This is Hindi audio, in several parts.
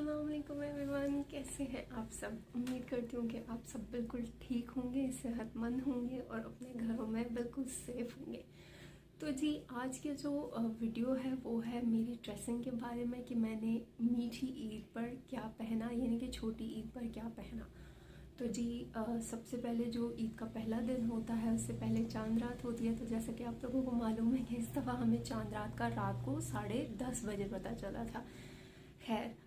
अस्सलाम वालेकुम एवरीवन, कैसे हैं आप सब। उम्मीद करती हूँ कि आप सब बिल्कुल ठीक होंगे, सेहतमंद होंगे और अपने घरों में बिल्कुल सेफ़ होंगे। तो जी आज के जो वीडियो है वो है मेरी ड्रेसिंग के बारे में कि मैंने मीठी ईद पर क्या पहना, यानी कि छोटी ईद पर क्या पहना। तो जी सबसे पहले जो ईद का पहला दिन होता है उससे पहले चांद रात होती है। तो जैसा कि आप लोगों को मालूम है कि इस दफ़ा हमें चांद रात का रात को 10:30 बजे पता चला था। खैर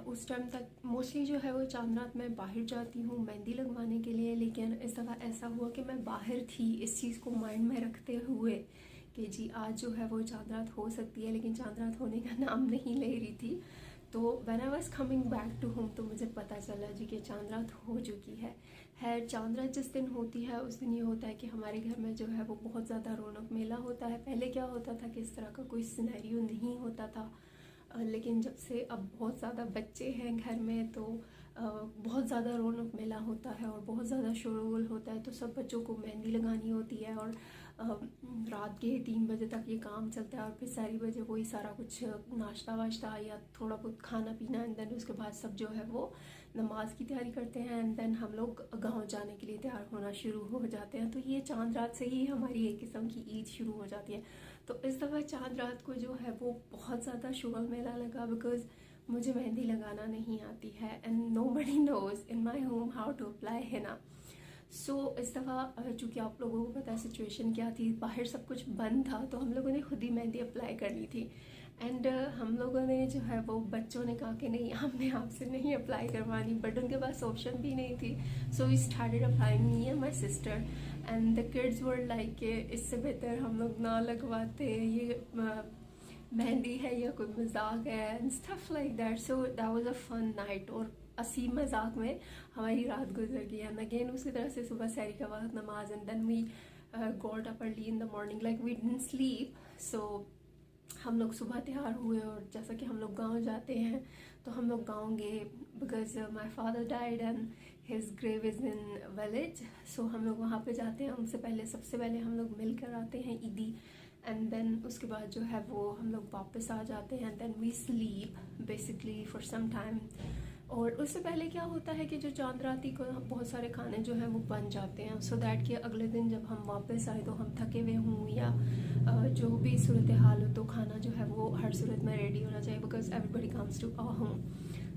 उस टाइम तक मोस्टली जो है वो चांद रात मैं बाहर जाती हूँ मेहंदी लगवाने के लिए, लेकिन इस दफ़ा ऐसा हुआ कि मैं बाहर थी इस चीज़ को माइंड में रखते हुए कि जी आज जो है वो चांद रात हो सकती है, लेकिन चांद रात होने का नाम नहीं ले रही थी। तो when I was coming back to home तो मुझे पता चला जी कि चांद रात हो चुकी है। खैर चांद रात जिस दिन होती है उस दिन ये होता है कि हमारे घर में जो है वो बहुत ज़्यादा रौनक मेला होता है। पहले क्या होता था कि इस तरह का कोई सिनेरियो नहीं होता था, लेकिन जब से अब बहुत ज़्यादा बच्चे हैं घर में तो बहुत ज़्यादा रौनक मेला होता है और बहुत ज़्यादा शोरगुल होता है। तो सब बच्चों को मेहंदी लगानी होती है और रात के 3 बजे तक ये काम चलता है और फिर 4 बजे वही सारा कुछ नाश्ता वाश्ता या थोड़ा बहुत खाना पीना, एंड देन उसके बाद सब जो है वो नमाज की तैयारी करते हैं, एंड देन हम लोग गाँव जाने के लिए तैयार होना शुरू हो जाते हैं। तो ये चांद रात से ही हमारी एक किस्म की ईद शुरू हो जाती है। तो इस दफ़ा चांद रात को जो है वो बहुत ज़्यादा शोर मेला लगा, बिकॉज मुझे मेहंदी लगाना नहीं आती है and nobody knows in my home how to apply हिना। सो इस दफ़ा चूँकि आप लोगों को पता है सिचुएशन क्या थी, बाहर सब कुछ बंद था, तो हम लोगों ने खुद ही मेहंदी अप्लाई करनी थी। एंड हम लोगों ने जो है वो बच्चों ने कहा कि नहीं हमने आपसे नहीं अप्लाई करवानी, बट उनके पास ऑप्शन भी नहीं थी। So we started applying me and my sister and the kids were like के इससे बेहतर हम लोग ना लगवाते, ये मेहंदी है या कोई मजाक है and stuff like that. So that was a fun night और हंसी मजाक में हमारी रात गुजर गई। एंड अगेन उसी तरह से सुबह सहरी का वक्त नमाज, and then we got up early in the morning like we didn't sleep. So हम लोग सुबह तैयार हुए और जैसा कि हम लोग गांव जाते हैं तो हम लोग गांव गए, because my father died and his grave is in village. So हम लोग वहाँ पे जाते हैं, उनसे पहले सबसे पहले हम लोग मिल कर आते हैं ईदी, एंड देन उसके बाद जो है वो हम लोग वापस आ जाते हैं, then we sleep basically for some time. और उससे पहले क्या होता है कि जो चांद राती को बहुत सारे खाने जो हैं वो बन जाते हैं, सो दैट कि अगले दिन जब हम वापस आए तो हम थके हुए हों या जो भी सूरत हाल हो तो खाना जो है वो हर सूरत में रेडी होना चाहिए, because everybody comes to our home.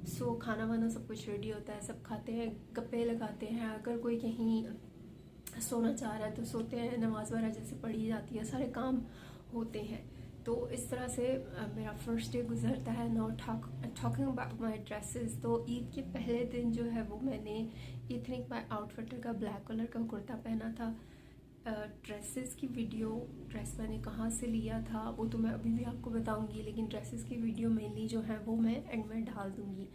So खाना वाना सब कुछ रेडी होता है, सब खाते हैं, गप्पे लगाते हैं, अगर कोई कहीं सोना चाह रहा है तो सोते हैं, नमाज वगैरह जैसे पढ़ी जाती है, सारे काम होते हैं। तो इस तरह से मेरा फर्स्ट डे गुजरता है। Now talking about my dresses, तो ईद के पहले दिन जो है वो मैंने इथनिक माई आउटफिटर का ब्लैक कलर का कुर्ता पहना था। ड्रेसेस की वीडियो, ड्रेस मैंने कहाँ से लिया था वो तो मैं अभी भी आपको बताऊंगी, लेकिन ड्रेसेस की वीडियो मेनली जो है वो मैं एंड में डाल दूंगी।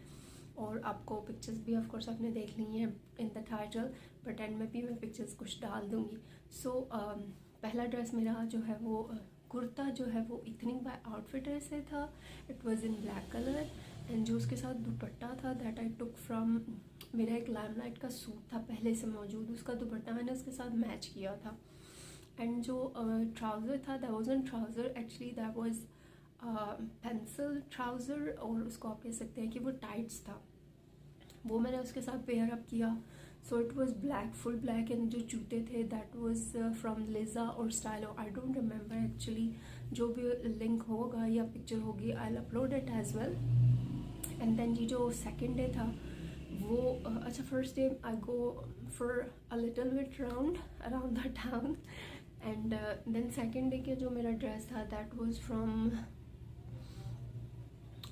और आपको पिक्चर्स भी ऑफ कोर्स आपने देख ली हैं in the title, but and में भी मैं पिक्चर्स कुछ डाल दूंगी। सो पहला ड्रेस मेरा जो है वो कुर्ता जो है वो इथनिक बाय आउटफिटर से था। It was in black colour and जो उसके साथ दुपट्टा था दैट आई टुक फ्रॉम, मेरा एक लाइमलाइट का सूट था पहले से मौजूद, उसका दुपट्टा मैंने उसके साथ मैच किया था। एंड जो ट्राउज़र था that wasn't trouser actually, that was pencil trouser, और उसको आप कह सकते हैं कि वो टाइट्स था, वो मैंने उसके साथ पेयर अप किया। So it was black, full black, and जो जूते थे दैट वाज फ्रॉम लिजा और Stylo, I don't remember actually. जो भी लिंक होगा या पिक्चर होगी I will upload it as well. And then जी जो सेकंड डे था वो अच्छा, first day I go for a little bit round around the town, and then second day के जो मेरा ड्रेस था that was from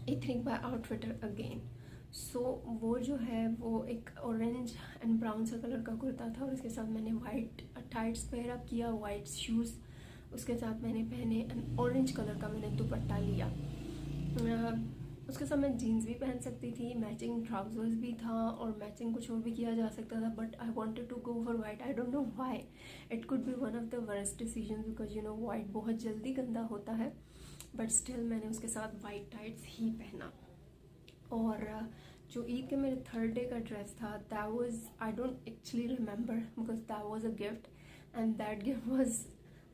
ethnic by outfitter again. So वो जो है वो एक ऑरेंज एंड ब्राउन सा कलर का कुर्ता था और उसके साथ मैंने वाइट टाइट्स पेयर अप किया, वाइट शूज़ उसके साथ मैंने पहने, एंड ऑरेंज कलर का मैंने दुपट्टा लिया। उसके साथ मैं जीन्स भी पहन सकती थी, मैचिंग ट्राउजर्स भी था और मैचिंग कुछ और भी किया जा सकता था, but I wanted to go for white. I don't know why, it could be one of the worst decision, because you know white बहुत जल्दी गंदा होता है, बट स्टिल मैंने उसके साथ वाइट टाइट्स ही पहना। और जो ईद के मेरे थर्ड डे का ड्रेस था that was, I don't actually remember because that was a gift and that gift was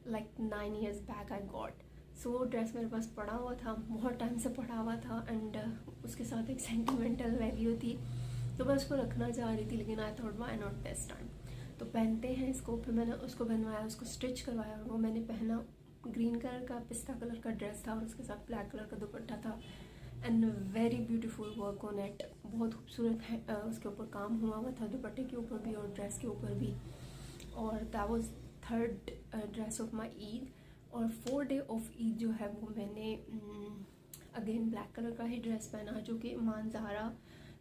like 9 years back I got. सो वो ड्रेस मेरे पास पड़ा हुआ था, बहुत टाइम से पड़ा हुआ था एंड उसके साथ एक सेंटिमेंटल वैल्यू थी, तो मैं उसको रखना चाह रही थी, लेकिन I thought why not this time, तो पहनते हैं इसको। फिर मैंने उसको बनवाया, उसको स्टिच करवाया और वो मैंने पहना। ग्रीन कलर का पिस्ता कलर का ड्रेस था और उसके साथ ब्लैक कलर का दुपट्टा था and very beautiful work on it. बहुत खूबसूरत है उसके ऊपर काम हुआ हुआ था, दुपट्टे के ऊपर भी और ड्रेस के ऊपर भी। और that was third dress of my Eid. और 4 डे ऑफ ईद जो है वो मैंने अगेन ब्लैक कलर का ही ड्रेस पहना, जो कि इमान ज़ारा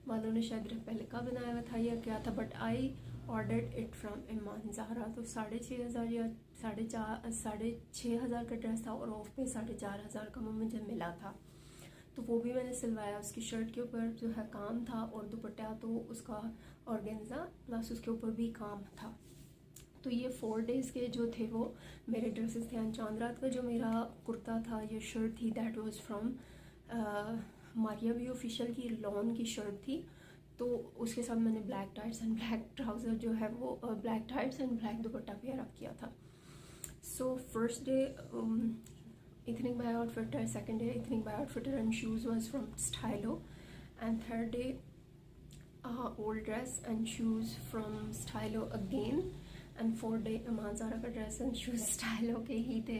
वालों ने शायद रेप्लिका बनाया हुआ था या क्या था, but I ordered it from इमान ज़ारा। तो 6,500 या 6,500 का ड्रेस था और ऑफ पे 4,500 का वो मुझे मिला था। तो वो भी मैंने सिलवाया। उसकी शर्ट के ऊपर जो है काम था और दुपट्टा तो उसका ऑर्गेन्जा प्लस उसके ऊपर भी काम था। तो ये 4 डेज़ के जो थे वो मेरे ड्रेसेस थे। एंड चांद रात का जो मेरा कुर्ता था, ये शर्ट थी, that was from Maria B official की लॉन की शर्ट थी। तो उसके साथ मैंने black tights and black trouser जो है वो black tights and black dupatta pair up किया था। So first day ethnic by outfitter, second day ethnic by outfitter and shoes was from Stylo, and third day old dress and shoes from Stylo again, and fourth day इमान ज़ारा का ड्रेस एंड शूज़ स्टाइलो के ही थे।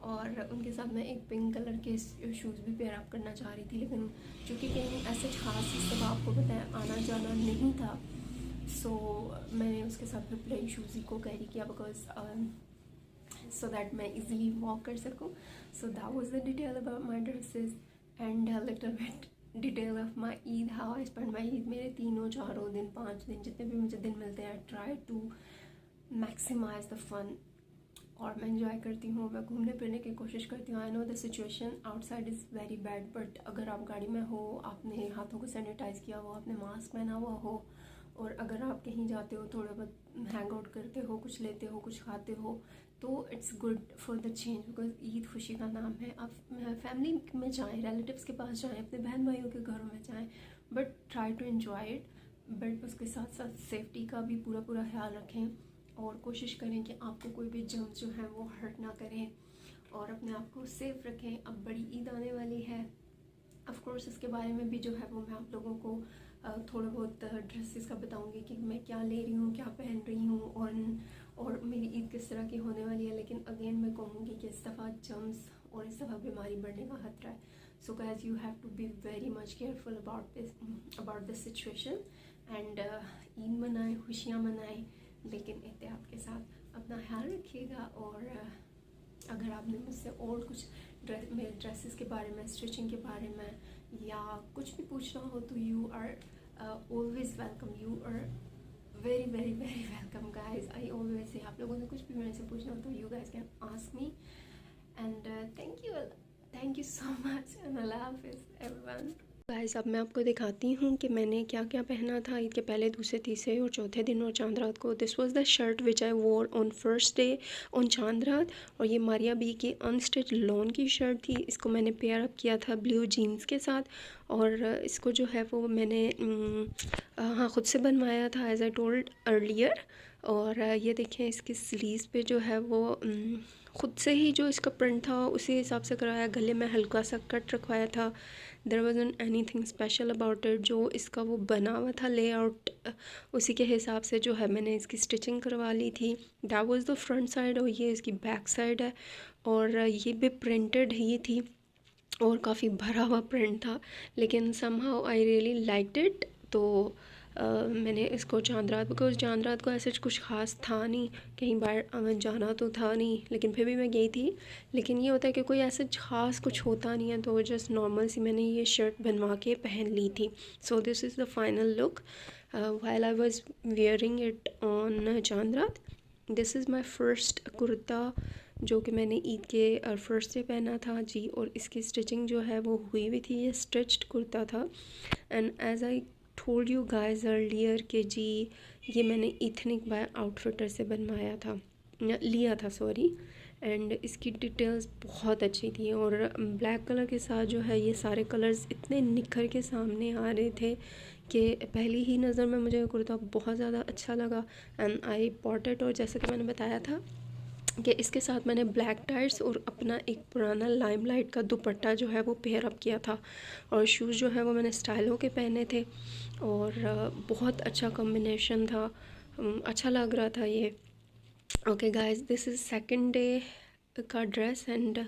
और उनके साथ मैं एक पिंक कलर के शूज़ भी पेयर अप करना चाह रही थी, लेकिन चूँकि कहीं ऐसे खास सब आपको पता है आना जाना नहीं था, सो मैंने उसके साथ फिर प्लेन शूज़ ही को कैरी किया बिकॉज so that मैं easily walk कर सकूँ। So that was the detail about my dresses and a little bit detail of my Eid, how I spent my Eid। मेरे 3-4 दिन 5 दिन जितने भी मुझे दिन मिलते हैं, try to maximize the fun। और मैं enjoy करती हूँ, मैं घूमने फिरने की कोशिश करती हूँ। I know the situation outside is very bad, but अगर आप गाड़ी में हो, आपने हाथों को सैनिटाइज़ किया हो, आपने मास्क पहना हुआ हो, और अगर आप कहीं जाते हो, थोड़ा बहुत हैंग आउट करते हो, कुछ लेते हो, कुछ खाते हो, तो it's good for the change because Eid खुशी का नाम है। आप फैमिली में जाएँ, रिलेटिव्स के पास जाएँ, अपने बहन भाइयों के घरों में जाएँ, but try to enjoy it. But उसके साथ साथ सेफ्टी का भी पूरा ख्याल रखें और कोशिश करें कि आपको कोई भी जर्म्स जो है वो हर्ट ना करें और अपने आप को सेफ रखें। अब बड़ी ईद आने वाली है, ऑफ कोर्स इसके बारे में भी जो है वो मैं आप लोगों को थोड़ा बहुत ड्रेसेस का बताऊंगी कि मैं क्या ले रही हूँ, क्या पहन रही हूँ और मेरी ईद किस तरह की होने वाली है। लेकिन अगेन मैं कहूँगी कि इस दफ़ा जर्म्स और इस दफ़ा बीमारी बढ़ने का खतरा है। So guys you have to be very much careful about this situation and Eid मनाएं, खुशियाँ मनाएं, लेकिन एहतियात के साथ अपना ख्याल रखिएगा। और अगर आपने मुझसे और कुछ मेरे ड्रेसेस के बारे में, स्टिचिंग के बारे में या कुछ भी पूछना हो तो you are always welcome. You are very welcome guys. I always say आप लोगों ने कुछ भी मेरे से पूछना हो तो you guys can ask me and thank you so much and अल्लाह हाफिज़ एवरीवन। गाइस अब मैं आपको दिखाती हूँ कि मैंने क्या क्या पहना था ईद के पहले, दूसरे, तीसरे और चौथे दिन और चांद रात को। दिस वाज द शर्ट विच आई वोर ऑन फर्स्ट डे ऑन चांद रात, और ये मारिया बी की अनस्टिच लॉन की शर्ट थी। इसको मैंने पेयर अप किया था ब्लू जीन्स के साथ, और इसको जो है वो मैंने हाँ खुद से बनवाया था एज आई टोल्ड अर्लियर। और ये देखें इसकी स्लीव्स पे जो है वो ख़ुद से ही जो इसका प्रिंट था उसी हिसाब से कराया। गले में हल्का सा कट रखवाया था। There wasn't anything special about it. जो इसका वो बना हुआ था लेआउट, उसी के हिसाब से जो है मैंने इसकी स्टिचिंग करवा ली थी। That was the front side, और ये इसकी बैक साइड है। और ये भी प्रिंटेड ही थी और काफ़ी भरा हुआ प्रिंट था, लेकिन somehow I really liked it. तो मैंने इसको चांद रात, बिकॉज चांद रात को ऐसे कुछ ख़ास था नहीं, कहीं बाहर जाना तो था नहीं, लेकिन फिर भी मैं गई थी। लेकिन ये होता है कि कोई ऐसे ख़ास कुछ होता नहीं है, तो जस्ट नॉर्मल सी मैंने ये शर्ट बनवा के पहन ली थी। So this is the final look while I was wearing it on चांद रात। This is my first kurta जो कि मैंने ईद के फर्स्ट डे पहना था जी, और इसकी स्टिचिंग जो है वो हुई हुई थी। ये स्टिच्ड कुर्ता था and as I told you guys earlier के जी ये मैंने इथनिक बाय आउटफिटर से बनवाया था, लिया था सॉरी। एंड इसकी डिटेल्स बहुत अच्छी थी, और ब्लैक कलर के साथ जो है ये सारे कलर्स इतने निखर के सामने आ रहे थे कि पहली ही नज़र में मुझे कुर्ता बहुत ज़्यादा अच्छा लगा एंड आई बॉट इट। और जैसे कि मैंने बताया था कि इसके साथ मैंने ब्लैक टाइट्स और अपना एक पुराना लाइमलाइट का दुपट्टा जो है वो पेयर अप किया था, और शूज़ जो है वो मैंने स्टाइलो के पहने थे, और बहुत अच्छा कॉम्बिनेशन था, अच्छा लग रहा था ये। Okay guys, this is second day का ड्रेस, एंड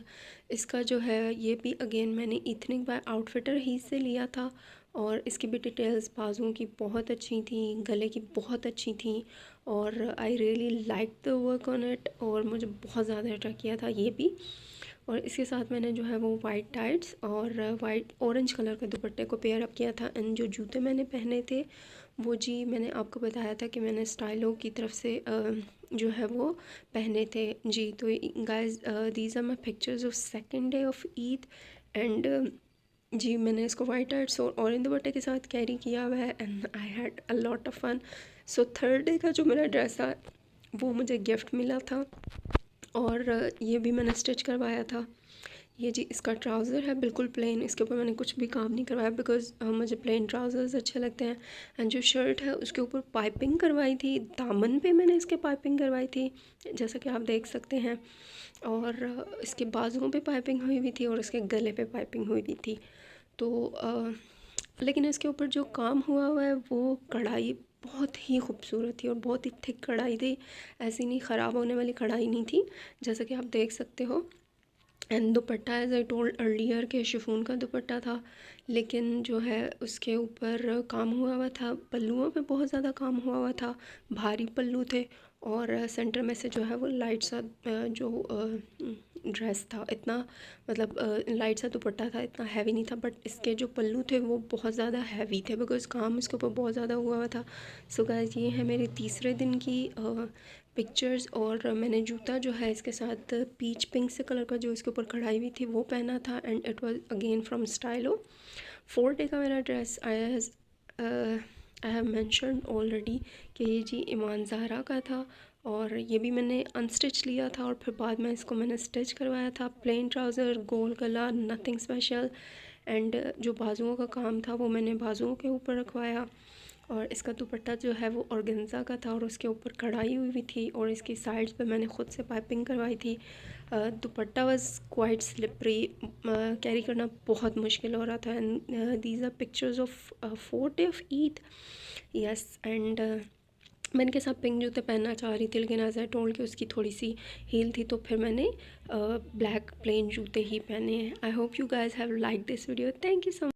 इसका जो है ये भी अगेन मैंने इथनिक बाय आउटफिटर ही से लिया था, और इसकी भी डिटेल्स बाजुओं की बहुत अच्छी थी, गले की बहुत अच्छी थी, और I really like the work on it, और मुझे बहुत ज़्यादा अट्रैक्ट किया था ये भी। और इसके साथ मैंने जो है वो वाइट टाइट्स और वाइट ऑरेंज कलर के दुपट्टे को पेयर अप किया था। एंड जो जूते मैंने पहने थे वो जी मैंने आपको बताया था कि मैंने स्टाइलो की तरफ से जो है वो पहने थे जी। तो guys, these are my pictures of second day of Eid, and जी मैंने इसको वाइट टाइट्स और ऑरेंज दुपट्टे के साथ कैरी किया हुआ है, and I had a lot of fun. So third day का जो मेरा ड्रेस था वो मुझे गिफ्ट मिला था, और ये भी मैंने स्टिच करवाया था। ये जी इसका ट्राउज़र है बिल्कुल प्लेन, इसके ऊपर मैंने कुछ भी काम नहीं करवाया बिकॉज़ मुझे प्लेन ट्राउज़र्स अच्छे लगते हैं। एंड जो शर्ट है उसके ऊपर पाइपिंग करवाई थी, दामन पे मैंने इसके पाइपिंग करवाई थी जैसा कि आप देख सकते हैं, और इसके बाजुओं पे पाइपिंग हुई हुई थी और इसके गले पे पाइपिंग हुई हुई थी। तो लेकिन इसके ऊपर जो काम हुआ हुआ है वो कढ़ाई बहुत ही खूबसूरत थी और बहुत ही थिक कढ़ाई थी, ऐसी नहीं ख़राब होने वाली कढ़ाई नहीं थी, जैसा कि आप देख सकते हो। And dupatta as I told earlier के शिफॉन का दुपट्टा था, लेकिन जो है उसके ऊपर काम हुआ हुआ था, पल्लुओं पे बहुत ज़्यादा काम हुआ हुआ था, भारी पल्लू थे, और सेंटर में से जो है वो लाइट सा जो ड्रेस था, इतना मतलब लाइट सा दुपट्टा था, इतना हैवी नहीं था, बट इसके जो पल्लू थे वो बहुत ज़्यादा हैवी थे बिकॉज़ काम इसके ऊपर बहुत ज़्यादा हुआ हुआ था। सो गाइस, ये है मेरे तीसरे दिन की पिक्चर्स, और मैंने जूता जो है इसके साथ पीच पिंक से कलर का जो इसके ऊपर कढ़ाई हुई थी वो पहना था, and it was again from Stylo. Fourth day का मेरा dress I have mentioned already कि ये जी ईमान ज़हरा का था, और ये भी मैंने अनस्टिच लिया था और फिर बाद में इसको मैंने स्टिच करवाया था। प्लेन ट्राउज़र, गोल गला, नथिंग स्पेशल, एंड जो बाजुओं का काम था वो मैंने बाजुओं के ऊपर रखवाया, और इसका दुपट्टा जो है वो ऑर्गेन्जा का था और उसके ऊपर कढ़ाई हुई थी, और इसकी साइड्स पे मैंने ख़ुद से पाइपिंग करवाई थी। Dupatta was quite slippery, carry करना बहुत मुश्किल हो रहा था। And these are pictures of fourth day of Eid, yes. And मैंने के साथ पिंक जूते पहनना चाह रही थी, लेकिन एज आई टोल्ड कि उसकी थोड़ी सी हील थी, तो फिर मैंने ब्लैक प्लेन जूते ही पहने हैं। I hope you guys have like this video, thank you so much.